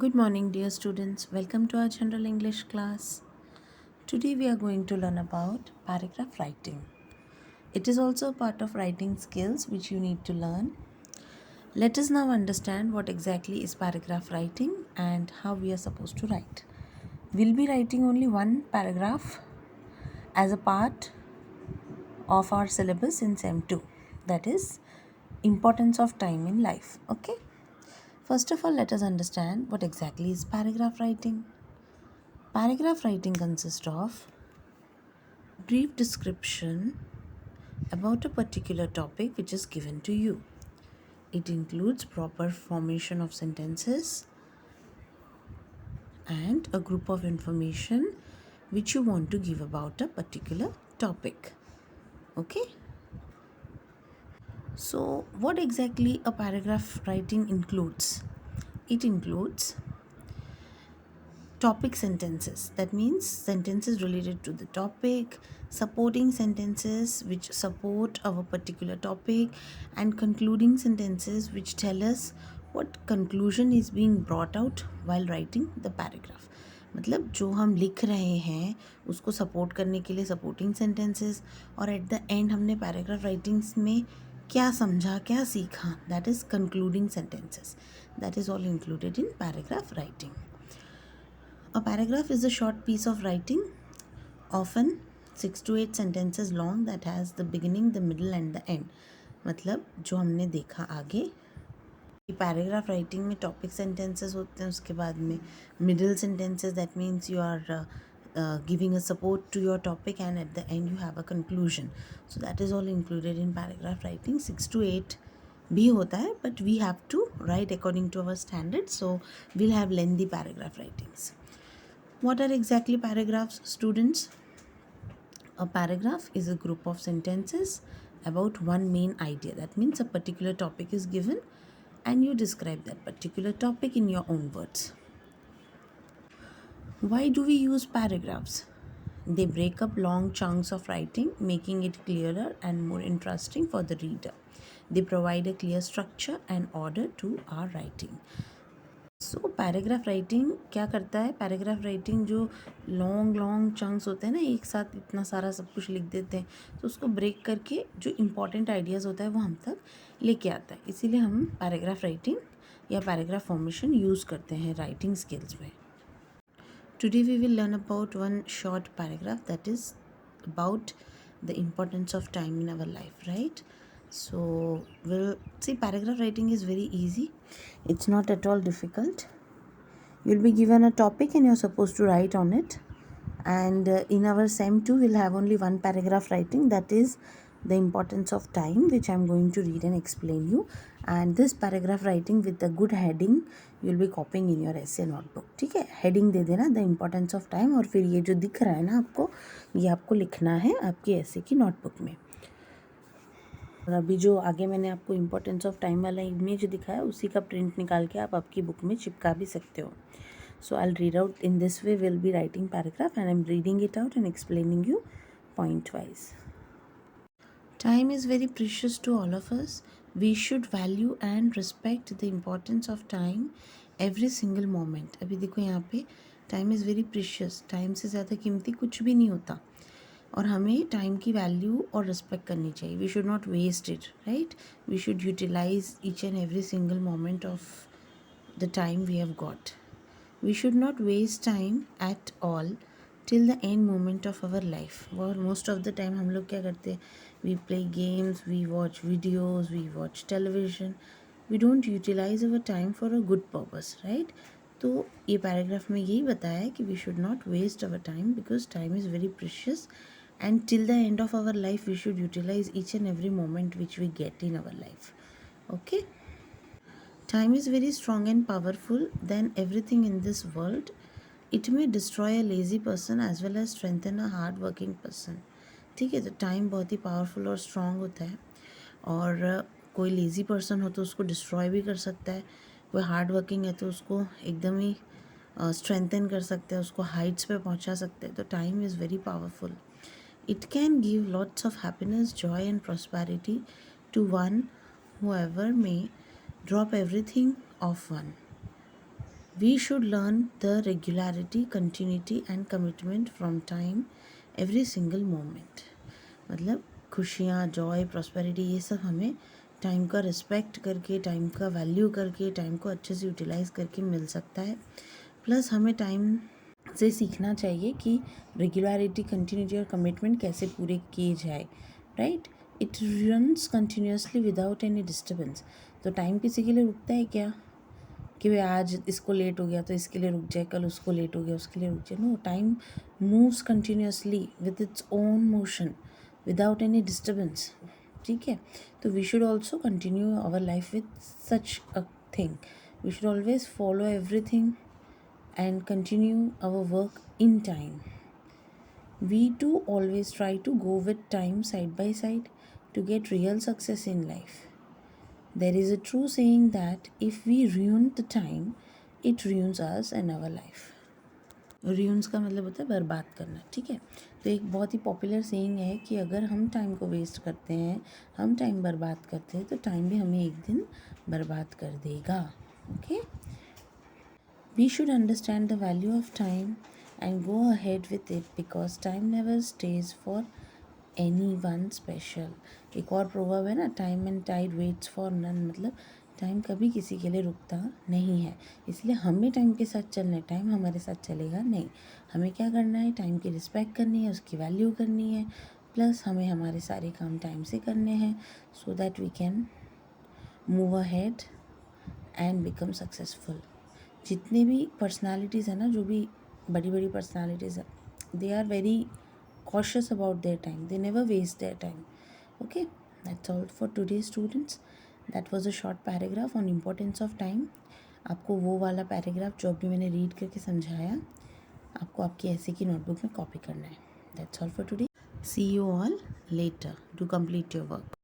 Good morning, dear students. Welcome to our general English class. Today we are going to learn about paragraph writing. It is also a part of writing skills which you need to learn. Let us now understand what exactly is paragraph writing and how we are supposed to write. We'll be writing only one paragraph as a part of our syllabus in SEM 2. That is importance of time in life. Okay? First of all, let us understand what exactly is paragraph writing. Paragraph writing consists of brief description about a particular topic which is given to you. It includes proper formation of sentences and a group of information which you want to give about a particular topic. Okay? So, what exactly a paragraph writing includes? It includes topic sentences, that means sentences related to the topic, supporting sentences which support our particular topic, and concluding sentences which tell us what conclusion is being brought out while writing the paragraph. मतलब जो हम लिख रहे हैं उसको support करने के लिए सपोर्टिंग सेंटेंसेस, और एट द एंड हमने पैराग्राफ राइटिंग्स में क्या समझा, क्या सीखा, that is concluding sentences. That is all included in paragraph writing. A paragraph is a short piece of writing, often 6 to 8 sentences long, that has the beginning, the middle and the end. मतलब जो हमने देखा आगे, paragraph writing में topic sentences होते हैं, उसके बाद में middle sentences, that means you are giving a support to your topic, and at the end you have a conclusion. So that is all included in paragraph writing. 6 to 8 भी होता है, but we have to write according to our standards, so we'll have lengthy paragraph writings. What are exactly paragraphs, students? A paragraph is a group of sentences about one main idea. That means a particular topic is given and you describe that particular topic in your own words. Why do we use paragraphs? They break up long chunks of writing, making it clearer and more interesting for the reader. They provide a clear structure and order to our writing. So paragraph writing क्या करता है? Paragraph writing जो long chunks होते हैं ना, एक साथ इतना सारा सब कुछ लिख देते हैं, तो उसको ब्रेक करके जो इम्पॉर्टेंट आइडियाज़ होता है वो हम तक लेके आता है. इसीलिए हम पैराग्राफ राइटिंग या पैराग्राफ फॉर्मेशन यूज़ करते हैं राइटिंग स्किल्स में. Today we will learn about one short paragraph that is about the importance of time in our life, right? So we'll see, paragraph writing is very easy. It's not at all difficult. You'll be given a topic and you're supposed to write on it. And in our SEM 2, we'll have only one paragraph writing, that is the importance of time, which I'm going to read and explain you. And this paragraph writing with a good heading, you'll be copying in your essay notebook. ठीक है? Heading दे देना, the importance of time, और फिर ये जो दिख रहा है ना आपको, ये आपको लिखना है आपकी essay की नोटबुक में. और अभी जो आगे मैंने आपको इम्पोर्टेंस ऑफ टाइम वाला इमेज दिखाया, उसी का प्रिंट निकाल के आप आपकी बुक में चिपका भी सकते हो. So I read out in this way, will be writing paragraph and I am reading it out and explaining you point wise. Time is very precious to all of us. We should value and respect the importance of time every single moment. अभी देखो यहाँ पे, time is very precious. Time से ज़्यादा कीमती कुछ भी नहीं होता, और हमें टाइम की वैल्यू और रिस्पेक्ट करनी चाहिए. We should not waste it, right? We should utilize each and every single moment of the time we have got. We should not waste time at all till the end moment of our life. और most of the time हम लोग क्या करते हैं? We play games, we watch videos, we watch television. We don't utilize our time for a good purpose, right? तो ये paragraph में यही बताया है कि we should not waste our time because time is very precious, and till the end of our life we should utilize each and every moment which we get in our life. Okay, time is very strong and powerful than everything in this world. It may destroy a lazy person as well as strengthen a hard working person. ठीक है? तो time बहुत ही powerful और strong होता है, और कोई lazy person हो तो उसको डिस्ट्रॉय भी कर सकता है. कोई हार्ड वर्किंग है तो उसको एकदम ही स्ट्रेंथन कर सकते हैं, उसको हाइट्स पे पहुंचा सकते हैं. तो time is very powerful. It can give lots of happiness, joy and prosperity to one whoever may drop everything of one. We should learn the regularity, continuity and commitment from time every single moment. मतलब खुशियाँ, Joy, prosperity, ये सब हमें time का respect करके, time का value करके, time को अच्छे से यूटिलाइज़ करके मिल सकता है. प्लस हमें टाइम से सीखना चाहिए कि रेगुलरिटी, कंटिन्यूटी और कमिटमेंट कैसे पूरे किए जाए. Right. It runs continuously without any disturbance. तो टाइम किसी के लिए रुकता है क्या कि भाई आज इसको लेट हो गया तो इसके लिए रुक जाए, कल उसको लेट हो गया उसके लिए रुक जाए. No, time moves continuously with its own motion without any disturbance. ठीक है. तो we should also continue our life with such a thing. We should always follow everything and continue our work in time. We too always try to go with time side by side to get real success in life. There is a true saying that if we ruin the time, it ruins us and our life. ruins का मतलब होता है बर्बाद करना. ठीक है. तो एक बहुत ही पॉपुलर सेइंग है कि अगर हम टाइम को वेस्ट करते हैं, हम टाइम बर्बाद करते हैं, तो टाइम भी हमें एक दिन बर्बाद कर देगा. Okay. We should understand the value of time and go ahead with it because time never stays for anyone special. एक और प्रोवर्ब है ना, time and tide waits for none. मतलब टाइम कभी किसी के लिए रुकता नहीं है. इसलिए हमें टाइम के साथ चलना है, टाइम हमारे साथ चलेगा नहीं. हमें क्या करना है, टाइम की रिस्पेक्ट करनी है, उसकी वैल्यू करनी है. प्लस हमें हमारे सारे काम टाइम से करने हैं so that we can move ahead and become successful. जितने भी पर्सनालिटीज़ हैं ना, जो भी बड़ी बड़ी पर्सनालिटीज़ हैं, they are very cautious about their time. They never waste their time. Okay. That's all for today students. That was a short paragraph on importance of time. आपको वो वाला पैराग्राफ जो अभी मैंने रीड करके समझाया, आपको आपकी ऐसे की नोटबुक में कॉपी करना है. That's all for today. See you all later to complete your work.